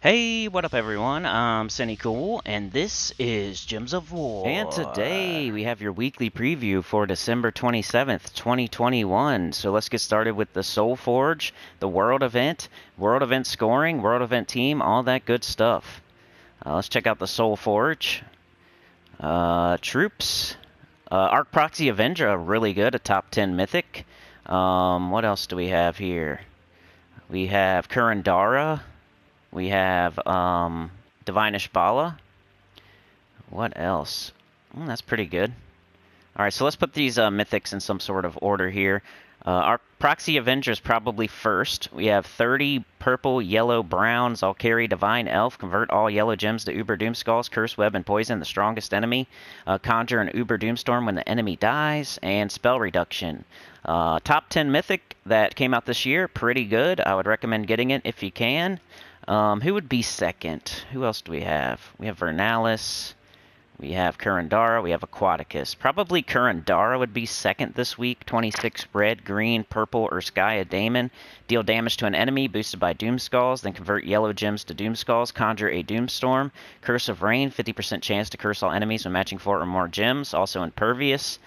Hey, what up everyone? I'm Sinnycool, and this is Gems of War. And today we have your weekly preview for December 27th, 2021. So let's get started with the Soulforge, the World event scoring, World event team, all that good stuff. Let's check out the Soulforge. Troops. Arc Proxy Avenger, really good, a top 10 mythic. What else do we have here? We have Kurandara. We have Divine Ishbala. What else? That's pretty good. Alright, so let's put these mythics in some sort of order here. Our Proxy Avengers probably first. We have 30 purple, yellow, browns. All carry Divine Elf. Convert all yellow gems to Uber Doomskulls. Curse, Web, and Poison the strongest enemy. Conjure an Uber Doomstorm when the enemy dies. And Spell Reduction. Top 10 mythic that came out this year. Pretty good. I would recommend getting it if you can. Who would be second? Who else do we have? We have Vernalis. We have Kurandara, we have Aquaticus. Probably Kurandara would be second this week. 26 red, green, purple, Urskaya Daemon. Deal damage to an enemy, boosted by Doomskulls, then convert yellow gems to Doomskulls. Conjure a Doomstorm. Curse of Rain, 50% chance to curse all enemies when matching 4 or more gems. Also Impervious.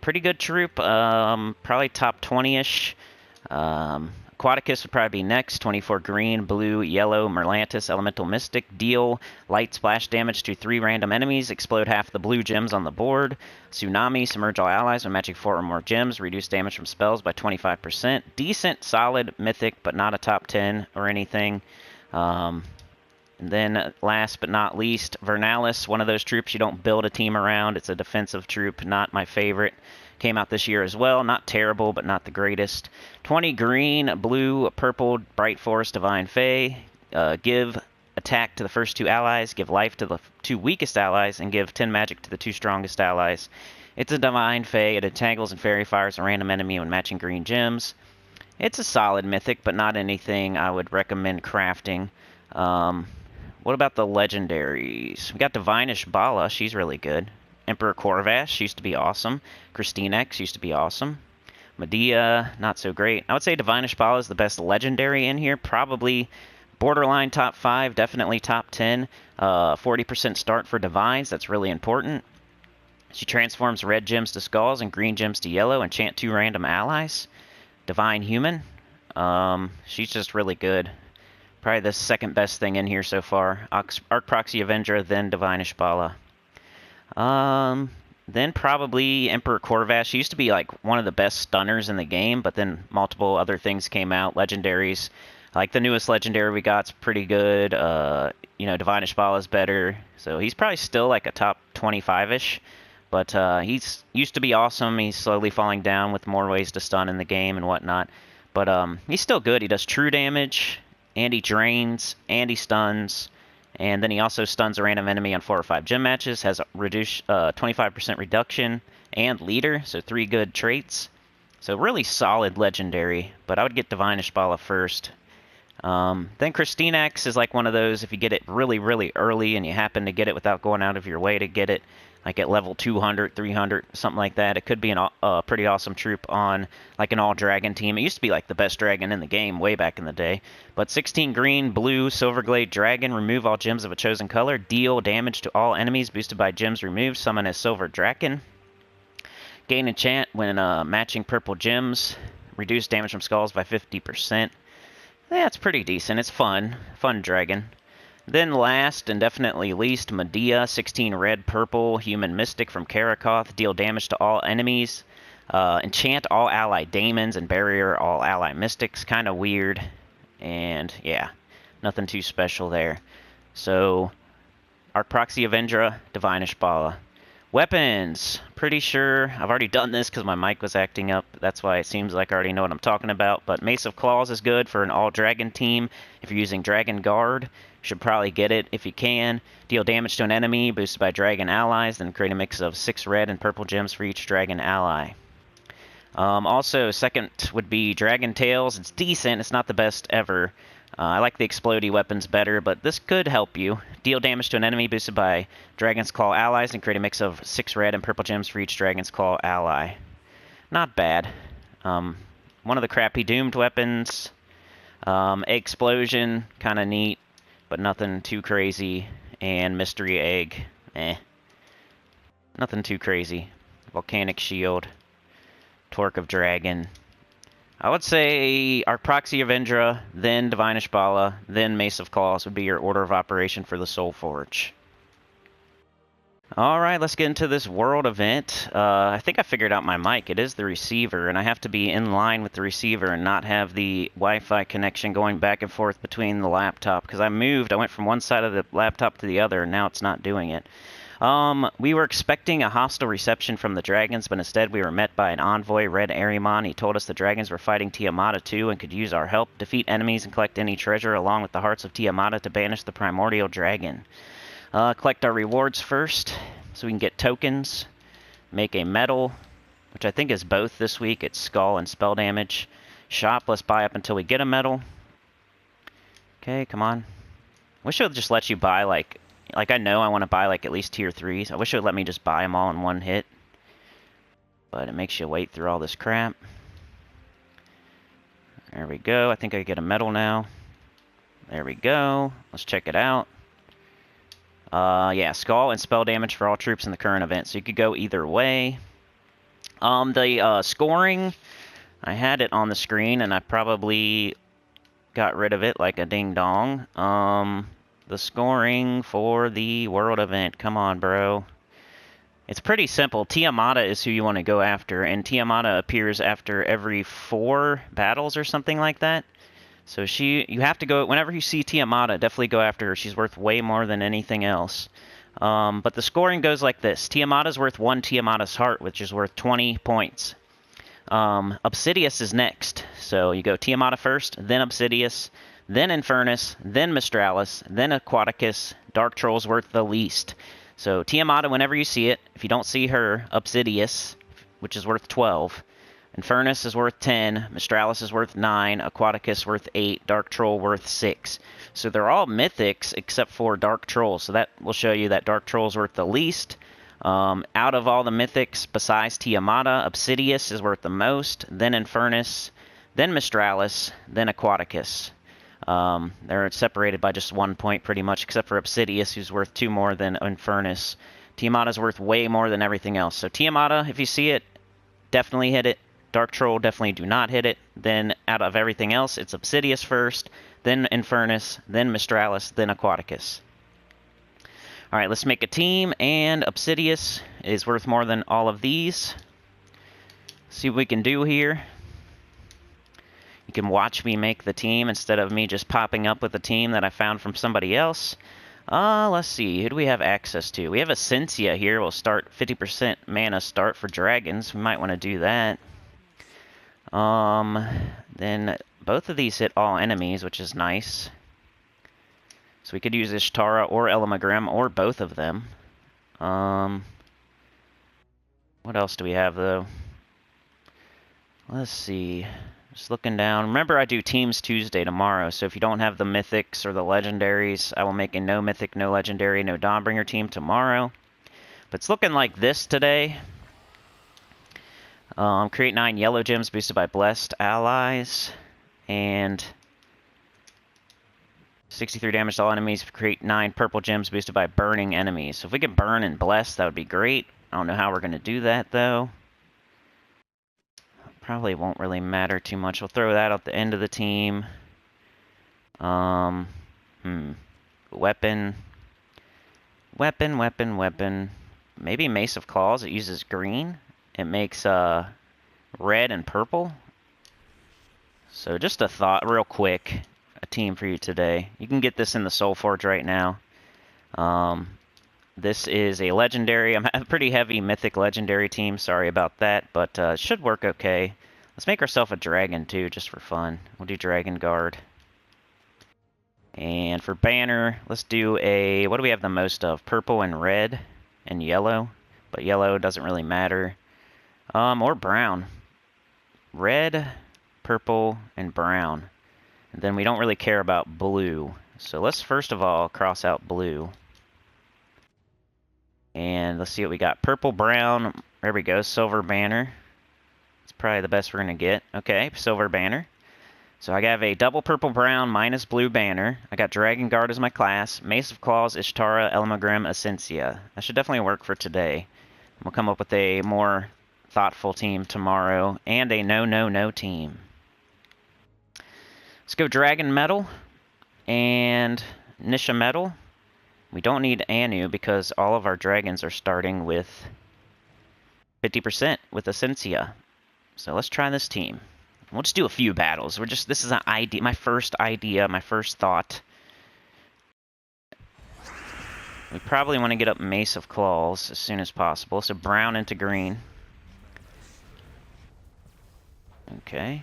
Pretty good troop, probably top 20-ish. Aquaticus would probably be next. 24 green, blue, yellow, Merlantis, Elemental Mystic. Deal light splash damage to 3 random enemies. Explode half the blue gems on the board. Tsunami, submerge all allies when matching 4 or more gems. Reduce damage from spells by 25%. Decent, solid, mythic, but not a top 10 or anything. And then last but not least, Vernalis, one of those troops you don't build a team around. It's a defensive troop, not my favorite. Came out this year as well. Not terrible, but not the greatest. 20 green, blue, purple, Bright Forest, Divine Fae. Give attack to the first 2 allies, give life to the 2 weakest allies, and give 10 magic to the 2 strongest allies. It's a Divine Fae. It entangles and fairy fires a random enemy when matching green gems. It's a solid mythic, but not anything I would recommend crafting. What about the legendaries? We got Divine Ishbala. She's really good. Emperor Corvash used to be awesome. Christine X used to be awesome. Medea, not so great. I would say Divine Ishbala is the best legendary in here. Probably borderline top 5, definitely top 10. 40% start for Divines. That's really important. She transforms red gems to skulls and green gems to yellow. Enchant 2 random allies. Divine Human. She's just really good. Probably the second best thing in here so far. Arc Proxy Avenger, then Divine Ishbala. Then probably Emperor Corvash. She used to be like one of the best stunners in the game, but then multiple other things came out. Legendaries. Like the newest legendary we got's pretty good. Divine Ishbala is better. So he's probably still like a top 25-ish. But he's used to be awesome. He's slowly falling down with more ways to stun in the game and whatnot. But he's still good. He does true damage, and he drains, and he stuns. And then he also stuns a random enemy on 4 or 5 gem matches, has a 25% reduction, and leader, so 3 good traits. So really solid legendary, but I would get Divine Ishbala first. Then Christine X is like one of those, if you get it really, really early and you happen to get it without going out of your way to get it, like at level 200, 300, something like that. It could be a pretty awesome troop on like an all-dragon team. It used to be like the best dragon in the game way back in the day. But 16 green, blue, Silverglade Dragon, remove all gems of a chosen color, deal damage to all enemies boosted by gems removed, summon a Silver Draken. Gain enchant when matching purple gems, reduce damage from skulls by 50%. Yeah, it's pretty decent. It's fun. Fun dragon. Then last and definitely least, Medea, 16 red, purple, human mystic from Karakoth. Deal damage to all enemies. Enchant all ally daemons and barrier all ally mystics. Kind of weird. And yeah, nothing too special there. So, Arc Proxy Avenger, Divine Ishbala. Weapons. Pretty sure I've already done this because my mic was acting up. That's why it seems like I already know what I'm talking about. But Mace of Claws is good for an all-dragon team. If you're using Dragon Guard, you should probably get it if you can. Deal damage to an enemy, boosted by dragon allies, then create a mix of 6 red and purple gems for each dragon ally. Also, second would be Dragon Tails. It's decent. It's not the best ever. I like the explodey weapons better, but this could help you. Deal damage to an enemy boosted by Dragon's Claw allies and create a mix of 6 red and purple gems for each Dragon's Claw ally. Not bad. One of the crappy doomed weapons. Explosion, kind of neat. but nothing too crazy. And mystery egg, nothing too crazy. Volcanic shield, torque of dragon. I would say Arc Proxy Avendra, then Divine Ishbala, then Mace of Claws would be your order of operation for the Soulforge. Alright, let's get into this world event. I think I figured out my mic. It is the receiver, and I have to be in line with the receiver and not have the Wi-Fi connection going back and forth between the laptop, because I moved. I went from one side of the laptop to the other, and now it's not doing it. We were expecting a hostile reception from the dragons, but instead we were met by an envoy, Red Arimon. He told us the dragons were fighting Tiamata too and could use our help, defeat enemies, and collect any treasure along with the hearts of Tiamata to banish the primordial dragon. Collect our rewards first, so we can get tokens, make a medal, which I think is both this week. It's skull and spell damage. Shop, let's buy up until we get a medal. Okay, come on. Wish it would just let you buy, like I know I want to buy, like, at least tier 3s. I wish it would let me just buy them all in one hit. But it makes you wait through all this crap. There we go. I think I get a medal now. There we go. Let's check it out. Yeah, skull and spell damage for all troops in the current event, so you could go either way. The scoring, I had it on the screen, and I probably got rid of it like a ding-dong. The scoring for the world event, come on, bro. It's pretty simple. Tiamata is who you want to go after, and Tiamata appears after every 4 battles or something like that. So you have to go, whenever you see Tiamata, definitely go after her. She's worth way more than anything else. But the scoring goes like this. Tiamata's worth 1 Tiamata's Heart, which is worth 20 points. Obsidious is next. So you go Tiamata first, then Obsidious, then Infernus, then Mistralis, then Aquaticus. Dark Troll's worth the least. So Tiamata, whenever you see it, if you don't see her, Obsidious, which is worth 12. Infernus is worth 10, Mistralis is worth 9, Aquaticus worth 8, Dark Troll worth 6. So they're all mythics except for Dark Troll, so that will show you that Dark Troll's worth the least. Out of all the mythics besides Tiamata, Obsidious is worth the most, then Infernus, then Mistralis, then Aquaticus. They're separated by just 1 point pretty much, except for Obsidious, who's worth 2 more than Infernus. Tiamata's worth way more than everything else. So Tiamata, if you see it, definitely hit it. Dark Troll, definitely do not hit it. Then, out of everything else, it's Obsidious first, then Infernus, then Mistralis, then Aquaticus. Alright, let's make a team, and Obsidious is worth more than all of these. See what we can do here. You can watch me make the team instead of me just popping up with a team that I found from somebody else. Let's see, who do we have access to? We have a Essentia here. We'll start 50% mana start for dragons. We might want to do that. Then both of these hit all enemies, which is nice. So we could use Ishtara or Elamagrim, or both of them. What else do we have, though? Let's see. Just looking down. Remember, I do Teams Tuesday tomorrow, so if you don't have the Mythics or the Legendaries, I will make a no Mythic, no Legendary, no Dawnbringer team tomorrow. But it's looking like this today. Create 9 yellow gems boosted by blessed allies, and 63 damage to all enemies. Create 9 purple gems boosted by burning enemies. So if we can burn and bless, that would be great. I don't know how we're going to do that, though. Probably won't really matter too much. We'll throw that at the end of the team. Weapon. Maybe Mace of Claws. It uses green. It makes red and purple. So just a thought, real quick. A team for you today. You can get this in the Soulforge right now. This is a legendary. I'm a pretty heavy mythic legendary team. Sorry about that, but it should work okay. Let's make ourselves a dragon too, just for fun. We'll do Dragon Guard. And for banner, let's do a, what do we have the most of? Purple and red and yellow, but yellow doesn't really matter. Or brown. Red, purple, and brown. And then we don't really care about blue. So let's first of all cross out blue. And let's see what we got. Purple, brown. There we go. Silver banner. It's probably the best we're going to get. Okay, silver banner. So I have a double purple-brown minus blue banner. I got Dragon Guard as my class. Mace of Claws, Ishtara, Elmagrim, Essentia. That should definitely work for today. We'll come up with a more thoughtful team tomorrow, and a no team. Let's go Dragon Metal and Nisha Metal. We don't need Anu because all of our dragons are starting with 50% with Essentia. So let's try this team. We'll just do a few battles. This is an idea, my first thought. We probably want to get up Mace of Claws as soon as possible. So brown into green. Okay.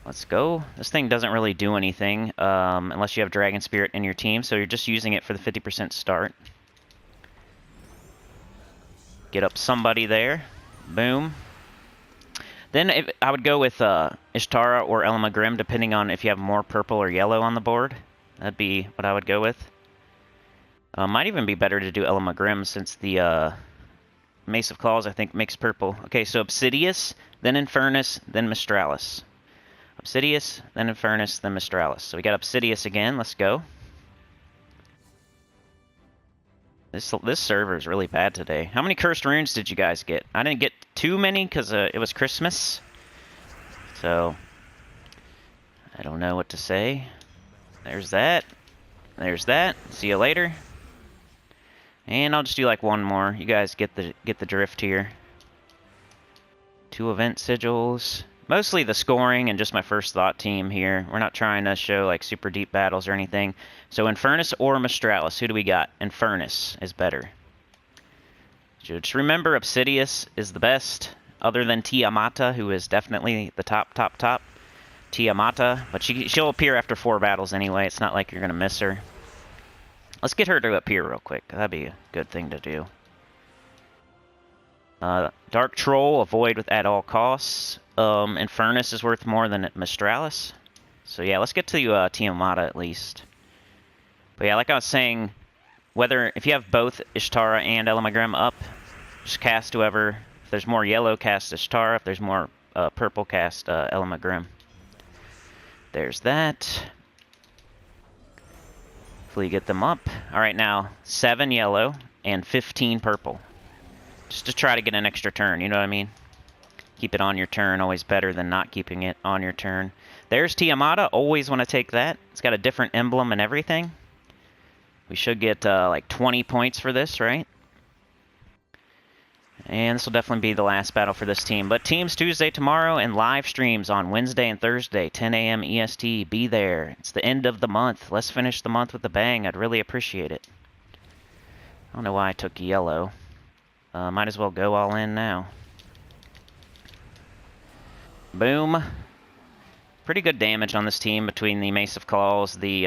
Let's go. This thing doesn't really do anything unless you have Dragon Spirit in your team, so you're just using it for the 50% start. Get up somebody there. Boom. Then I would go with Ishtara or Elmagrim, depending on if you have more purple or yellow on the board. That'd be what I would go with. Might even be better to do Elmagrim since the Mace of Claws, I think, makes purple. Okay, so Obsidius, then Infernus, then Mistralis. Obsidius, then Infernus, then Mistralis. So we got Obsidius again. Let's go. This server is really bad today. How many cursed runes did you guys get? I didn't get too many because it was Christmas. So I don't know what to say. There's that. There's that. See you later. And I'll just do like one more. You guys get the drift here. 2 event sigils. Mostly the scoring and just my first thought team here. We're not trying to show like super deep battles or anything. So Infernus or Mistralis, who do we got? Infernus is better. So just remember Obsidius is the best, other than Tiamata, who is definitely the top. Tiamata, but she'll appear after 4 battles anyway. It's not like you're going to miss her. Let's get her to appear real quick. That'd be a good thing to do. Dark Troll, avoid at all costs. Infernus is worth more than Mistralis. So yeah, let's get to Tiamata at least. But yeah, like I was saying, if you have both Ishtara and Elmagrim up, just cast whoever. If there's more yellow, cast Ishtara. If there's more purple, cast Elmagrim. There's that. Hopefully get them up. Alright, now 7 yellow and 15 purple. Just to try to get an extra turn, you know what I mean? Keep it on your turn, always better than not keeping it on your turn. There's Tiamata, always want to take that. It's got a different emblem and everything. We should get like 20 points for this, right? And this will definitely be the last battle for this team. But teams Tuesday, tomorrow, and live streams on Wednesday and Thursday, 10 a.m. EST. Be there. It's the end of the month. Let's finish the month with a bang. I'd really appreciate it. I don't know why I took yellow. Might as well go all in now. Boom. Pretty good damage on this team between the Mace of Claws, the,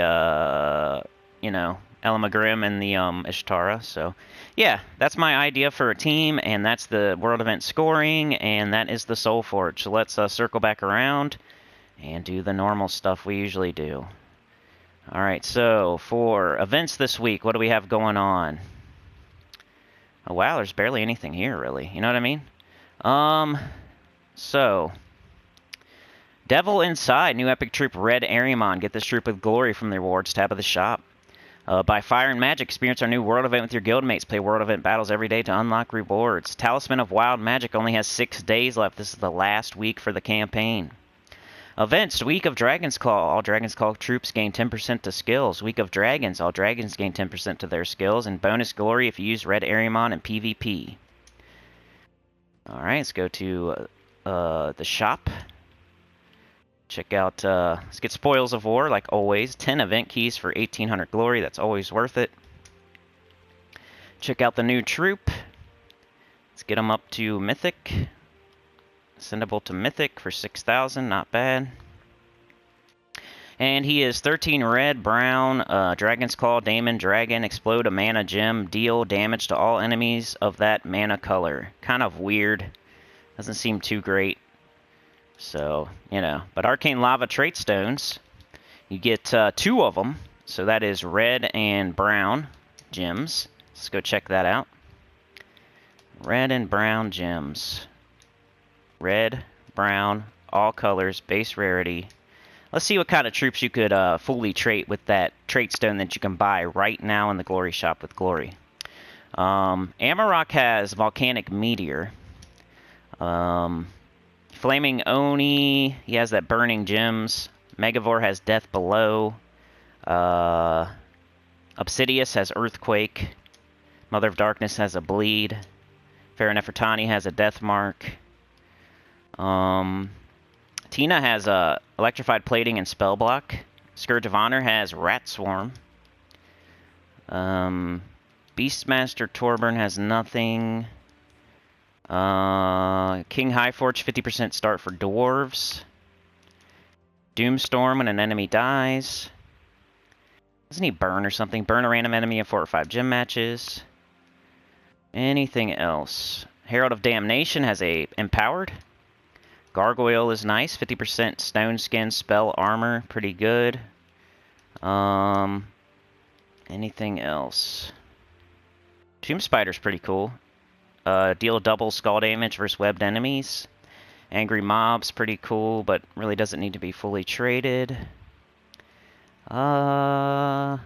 Elmagrim, and the Ishtara. So, yeah, that's my idea for a team, and that's the World Event scoring, and that is the Soulforge. So let's circle back around and do the normal stuff we usually do. Alright, so for events this week, what do we have going on? Oh, wow, there's barely anything here, really. You know what I mean? So... Devil Inside, new epic troop Red Ariamon. Get this troop with glory from the rewards tab of the shop. By Fire and Magic, experience our new world event with your guildmates. Play world event battles every day to unlock rewards. Talisman of Wild Magic only has 6 days left. This is the last week for the campaign. Events, Week of Dragon's Claw. All Dragon's Claw troops gain 10% to skills. Week of Dragons. All dragons gain 10% to their skills. And bonus glory if you use Red Ariamon in PvP. Alright, let's go to the shop. Check out, let's get Spoils of War, like always. 10 event keys for 1800 glory. That's always worth it. Check out the new troop. Let's get them up to Mythic. Sendable to Mythic for 6,000. Not bad. And he is 13 red, brown, Dragon's Claw, Daemon, Dragon, explode a mana gem, deal damage to all enemies of that mana color. Kind of weird. Doesn't seem too great. So, but Arcane Lava Trait Stones, you get 2 of them, so that is red and brown gems. Let's go check that out. Red and brown gems. Red, brown, all colors, base rarity. Let's see what kind of troops you could fully trait with that trait stone that you can buy right now in the Glory Shop with Glory. Amarok has Volcanic Meteor. Flaming Oni, he has that Burning Gems. Megavore has Death Below. Obsidius has Earthquake. Mother of Darkness has a Bleed. Farah Nefertani has a Death Mark. Tina has Electrified Plating and Spell Block. Scourge of Honor has Rat Swarm. Beastmaster Torburn has nothing. King Highforge, 50% start for Dwarves. Doomstorm when an enemy dies. Doesn't he burn or something? Burn a random enemy in 4 or 5 gym matches. Anything else? Herald of Damnation has a Empowered. Gargoyle is nice. 50% Stone Skin, Spell, Armor. Pretty good. Anything else? Tomb Spider's pretty cool. Deal double skull damage versus webbed enemies. Angry Mob's pretty cool, but really doesn't need to be fully traded. And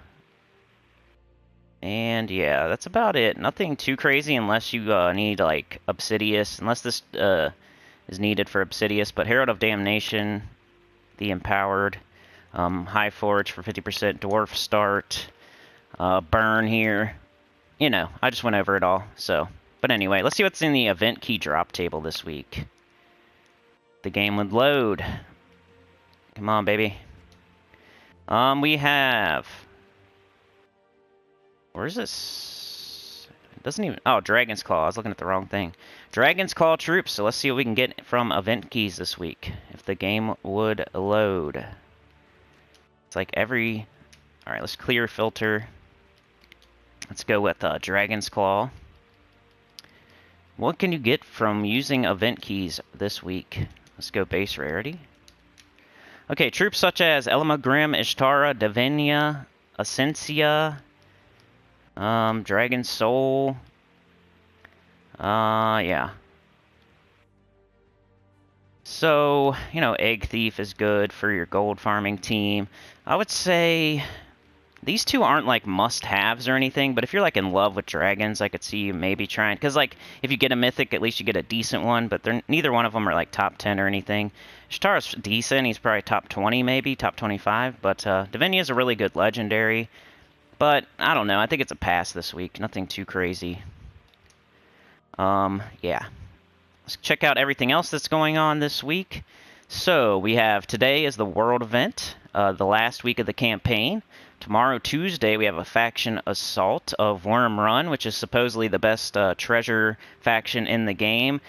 yeah, that's about it. Nothing too crazy unless you need like Obsidius, unless this is needed for Obsidius. But Herald of Damnation, the Empowered, Highforge for 50% Dwarf start, Burn here. You know, I just went over it all. So, but anyway, let's see what's in the event key drop table this week. The game would load. Come on, baby. We have... Where is this? It doesn't even... Oh, Dragon's Claw. I was looking at the wrong thing. Dragon's Claw Troops. So let's see what we can get from event keys this week. If the game would load. It's like every... Alright, let's clear filter. Let's go with Dragon's Claw. What can you get from using event keys this week? Let's go base rarity. Okay, troops such as Elma Grim, Ishtara, Davenia, Essentia, Dragon Soul. Yeah. So, you know, Egg Thief is good for your gold farming team. I would say these two aren't like must-haves or anything, but if you're like in love with dragons, I could see you maybe trying, because like if you get a mythic, at least you get a decent one, but neither one of them are like top 10 or anything. Shtara's decent, he's probably top 20 maybe, top 25, but Davenia is a really good legendary, but I don't know, I think it's a pass this week, nothing too crazy. Yeah. Let's check out everything else that's going on this week. So, we have today is the World event, the last week of the campaign. Tomorrow, Tuesday, we have a faction assault of Worm Run, which is supposedly the best treasure faction in the game.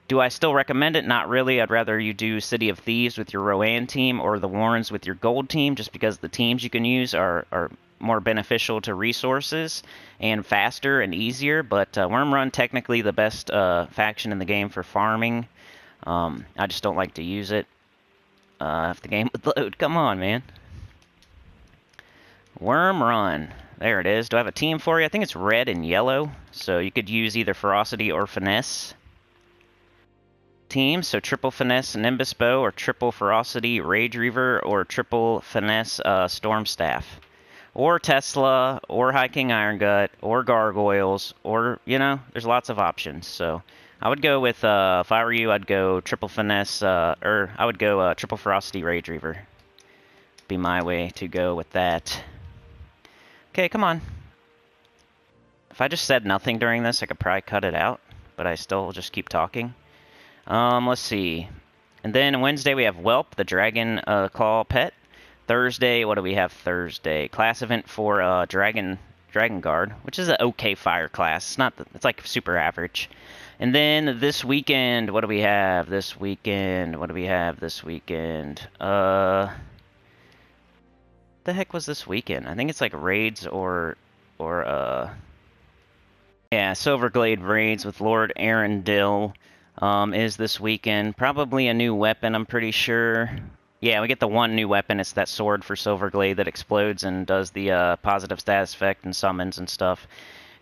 Do I still recommend it? Not really. I'd rather you do City of Thieves with your Rowan team or the Warrens with your gold team, just because the teams you can use are more beneficial to resources and faster and easier. But Worm Run, technically the best faction in the game for farming. I just don't like to use it. If the game would load, come on, man. Worm Run. There it is. Do I have a team for you? I think it's red and yellow. So you could use either Ferocity or Finesse teams. So triple Finesse Nimbus Bow, or triple Ferocity Rage Reaver, or triple Finesse Storm Staff. Or Tesla, or High King Iron Gut, or Gargoyles, or, you know, there's lots of options. So I would go with, if I were you, I'd go triple Finesse, or I would go triple Ferocity Rage Reaver. Be my way to go with that. Okay, come on. If I just said nothing during this, I could probably cut it out, but I still just keep talking. Let's see. And then Wednesday we have Whelp, the Dragon Claw pet. Thursday, what do we have Thursday? Class event for Dragon Guard, which is an okay fire class. It's like super average. And then this weekend, what do we have this weekend? The heck was this weekend? I think it's like raids or yeah, Silverglade raids with Lord Arundel is this weekend. Probably a new weapon, I'm pretty sure. Yeah, we get the one new weapon. It's that sword for Silverglade that explodes and does the positive status effect and summons and stuff.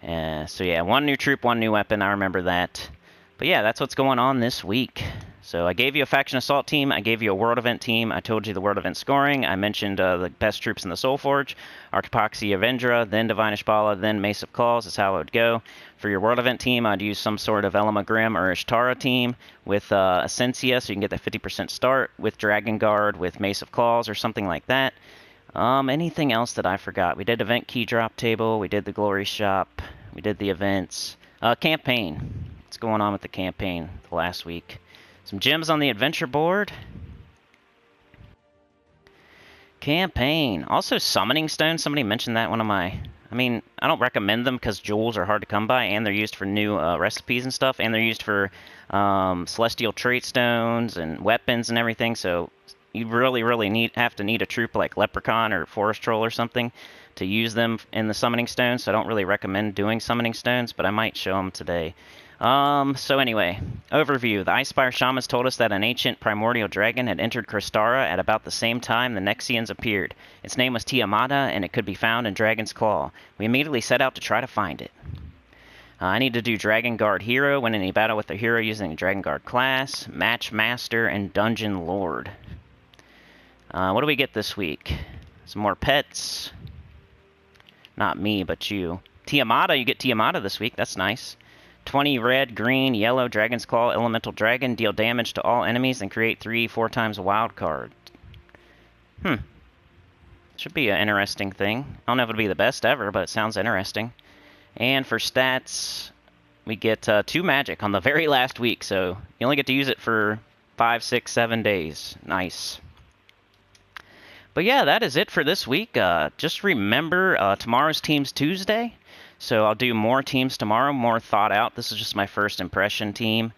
So yeah, one new troop, one new weapon. I remember that. But yeah, that's what's going on this week. So I gave you a faction assault team, I gave you a world event team, I told you the world event scoring, I mentioned the best troops in the Soulforge, Archproxy Avendra, then Divine Ishbala, then Mace of Claws is how it would go. For your world event team, I'd use some sort of Elima Grim or Ishtara team with Essentia, so you can get that 50% start, with Dragon Guard, with Mace of Claws, or something like that. Anything else that I forgot? We did event key drop table, we did the glory shop, we did the events. Campaign. What's going on with the campaign the last week? Some gems on the adventure board. Campaign. Also summoning stones. Somebody mentioned that one of my... I mean, I don't recommend them because jewels are hard to come by, and they're used for new recipes and stuff, and they're used for celestial trait stones and weapons and everything, so you really have to need a troop like Leprechaun or Forest Troll or something to use them in the summoning stones, so I don't really recommend doing summoning stones, but I might show them today. So anyway, overview. The Icespire Shamans told us that an ancient primordial dragon had entered Crystara at about the same time the Nexians appeared. Its name was Tiamata, and it could be found in Dragon's Claw. We immediately set out to try to find it. I need to do Dragon Guard Hero, win any battle with a hero using the Dragon Guard class, Match Master, and Dungeon Lord. What do we get this week? Some more pets. Not me, but you. Tiamata, you get Tiamata this week. That's nice. 20 red, green, yellow, Dragon's Claw, Elemental Dragon, deal damage to all enemies and create 4 times a wild card. Should be an interesting thing. I don't know if it'll be the best ever, but it sounds interesting. And for stats, we get 2 magic on the very last week, so you only get to use it for 5, 6, 7 days. Nice. But yeah, that is it for this week. Just remember, tomorrow's Teams Tuesday. So I'll do more teams tomorrow, more thought out. This is just my first impression team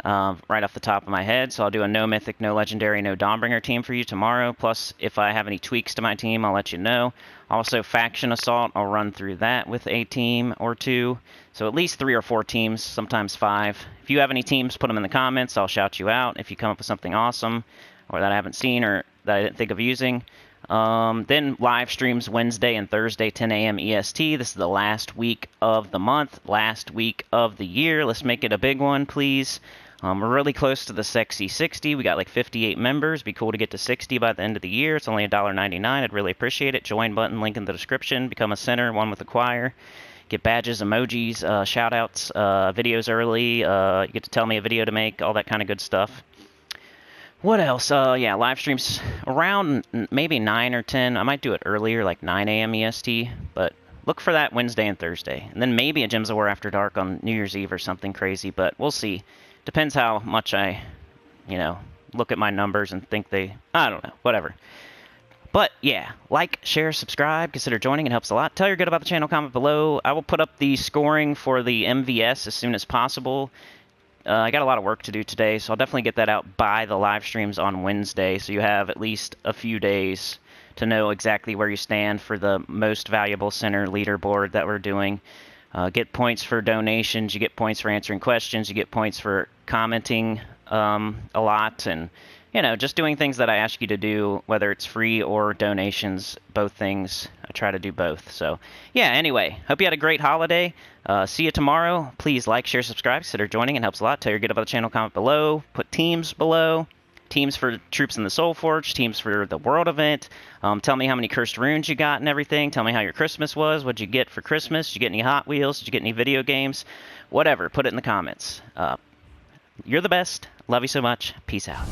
right off the top of my head. So I'll do a no mythic, no legendary, no Dawnbringer team for you tomorrow. Plus, if I have any tweaks to my team, I'll let you know. Also, faction assault, I'll run through that with a team or 2. So at least 3 or 4 teams, sometimes 5. If you have any teams, put them in the comments. I'll shout you out if you come up with something awesome or that I haven't seen or that I didn't think of using. Then live streams Wednesday and Thursday, 10 a.m. EST. This is the last week of the month, last week of the year. Let's make it a big one, please. We're really close to the sexy 60. We got like 58 members. Be cool to get to 60 by the end of the year. It's only $1.99. I'd really appreciate it. Join button, link in the description. Become a center, one with a choir. Get badges, emojis, shout-outs, videos early. You get to tell me a video to make, all that kind of good stuff. What else? Yeah, live streams around maybe 9 or 10. I might do it earlier, like 9 a.m. EST, but look for that Wednesday and Thursday. And then maybe a Gems of War After Dark on New Year's Eve or something crazy, but we'll see. Depends how much I, look at my numbers and think I don't know, whatever. But yeah, like, share, subscribe, consider joining. It helps a lot. Tell your good about the channel, comment below. I will put up the scoring for the MVS as soon as possible. I got a lot of work to do today, so I'll definitely get that out by the live streams on Wednesday, so you have at least a few days to know exactly where you stand for the most valuable center leaderboard that we're doing. Get points for donations, you get points for answering questions, you get points for commenting a lot, and just doing things that I ask you to do, whether it's free or donations, both things. I try to do both. So, yeah, anyway, hope you had a great holiday. See you tomorrow. Please like, share, subscribe. Consider joining. It helps a lot. Tell your good about the channel, comment below. Put teams below. Teams for troops in the Soulforge. Teams for the world event. Tell me how many cursed runes you got and everything. Tell me how your Christmas was. What'd you get for Christmas? Did you get any Hot Wheels? Did you get any video games? Whatever. Put it in the comments. You're the best. Love you so much. Peace out.